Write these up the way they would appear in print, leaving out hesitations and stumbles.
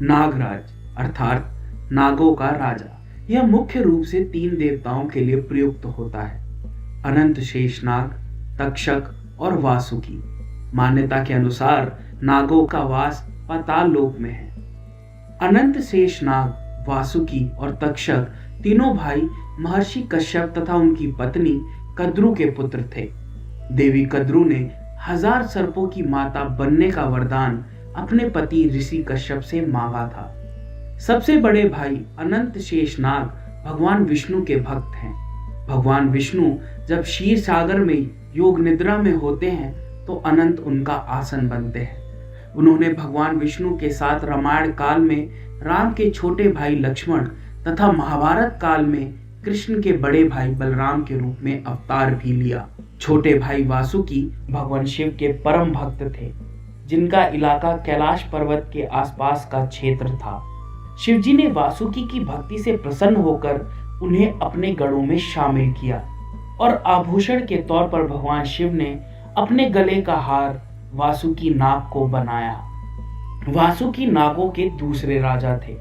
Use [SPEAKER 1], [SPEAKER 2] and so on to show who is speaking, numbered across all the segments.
[SPEAKER 1] नागराज अर्थात नागों का राजा। यह मुख्य रूप से 3 देवताओं के लिए प्रयुक्त होता है, अनंत शेषनाग, तक्षक और वासुकी। मान्यता के अनुसार नागों का वास पाताल लोक में है। अनंत शेषनाग, वासुकी और तक्षक तीनों भाई महर्षि कश्यप तथा उनकी पत्नी कद्रु के पुत्र थे। देवी कद्रु ने 1000 सर्पों की माता बनने का वरदान अपने पति ऋषि कश्यप से मांगा था। सबसे बड़े भाई अनंत शेषनाग भगवान विष्णु के भक्त हैं। भगवान विष्णु जब क्षीर सागर में योग निद्रा में होते हैं तो अनंत उनका आसन बनते हैं। उन्होंने भगवान विष्णु के साथ रामायण काल में राम के छोटे भाई लक्ष्मण तथा महाभारत काल में कृष्ण के बड़े भाई बलराम के रूप में अवतार भी लिया। छोटे भाई वासुकी भगवान शिव के परम भक्त थे, जिनका इलाका कैलाश पर्वत के आसपास का क्षेत्र था। शिवजी ने वासुकी की भक्ति से प्रसन्न होकर उन्हें अपने गढ़ों में शामिल किया और आभूषण के तौर पर भगवान शिव ने अपने गले का हार वासुकी नाग को बनाया। वासुकी नागों के दूसरे राजा थे।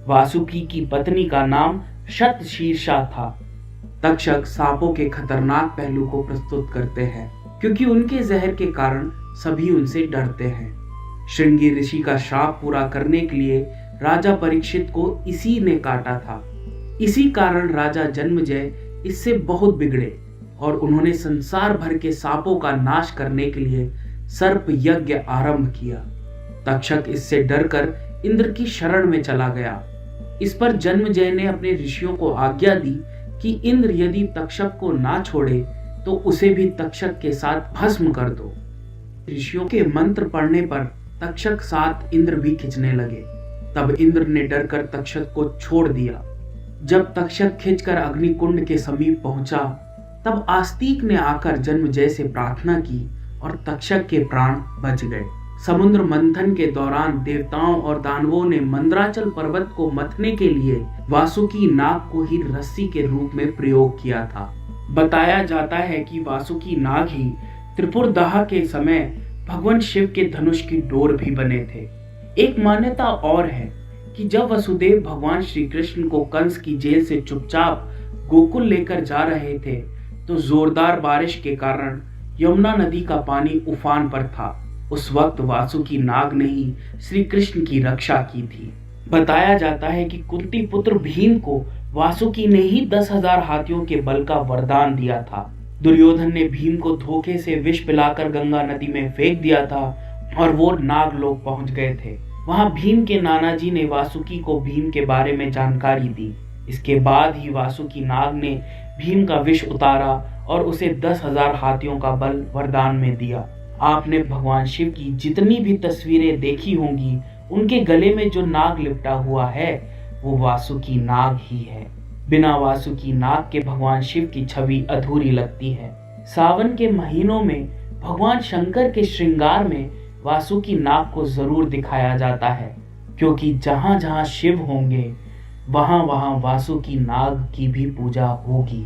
[SPEAKER 1] वासुकी की पत्नी का नाम शतशीर्षा था। तक्षक सांपों के खतरनाक पहलू को प्रस्तुत करते हैं, क्योंकि उनके जहर के कारण सभी उनसे डरते हैं। श्रृंगी ऋषि का श्राप पूरा करने के लिए राजा परीक्षित को इसी ने काटा था। इसी कारण राजा जन्मजय इससे बहुत बिगड़े और उन्होंने संसार भर के सांपों का नाश करने के लिए सर्प यज्ञ आरंभ किया। तक्षक इससे डरकर इंद्र की शरण में चला गया। इस पर जन्मजय ने अपने ऋषियों को आज्ञा दी कि इंद्र यदि तक्षक को ना छोड़े तो उसे भी तक्षक के साथ भस्म कर दो। ऋषियों के मंत्र पढ़ने पर तक्षक साथ इंद्र भी खिंचने लगे। तब इंद्र ने डरकर तक्षक को छोड़ दिया। जब तक्षक खिंचकर अग्निकुंड के समीप पहुंचा तब आस्तिक ने आकर जन्मजय से प्रार्थना की और तक्षक के प्राण बच गए। समुद्र मंथन के दौरान देवताओं और दानवों ने मंदराचल पर्वत को मथने के लिए वासुकी नाग को ही रस्सी के रूप में प्रयोग किया था। बताया जाता है कि वासुकी नाग ही त्रिपुरदाह के समय भगवान शिव के धनुष की डोर भी बने थे। एक मान्यता और है कि जब वसुदेव भगवान श्री कृष्ण को कंस की जेल से चुपचाप गोकुल लेकर जा रहे थे तो जोरदार बारिश के कारण यमुना नदी का पानी उफान पर था। उस वक्त वासुकी नाग ने ही श्री कृष्ण की रक्षा की थी। बताया जाता है कि कुंती पुत्र भीम को वासुकी ने ही 10,000 हाथियों के बल का वरदान दिया था। दुर्योधन ने भीम को धोखे से विष पिलाकर गंगा नदी में फेंक दिया था और वो नागलोक पहुंच गए थे। वहां भीम के नाना जी ने वासुकी को भीम के बारे में जानकारी दी। इसके बाद ही वासुकी नाग ने भीम का विष उतारा और उसे 10,000 हाथियों का बल वरदान में दिया। आपने भगवान शिव की जितनी भी तस्वीरें देखी होंगी, उनके गले में जो नाग लिपटा हुआ है वो वासुकी नाग ही है। बिना वासुकी नाग के भगवान शिव की छवि अधूरी लगती है। सावन के महीनों में भगवान शंकर के श्रृंगार में वासुकी नाग को जरूर दिखाया जाता है, क्योंकि जहां जहां शिव होंगे वहां वहां वासुकी नाग की भी पूजा होगी।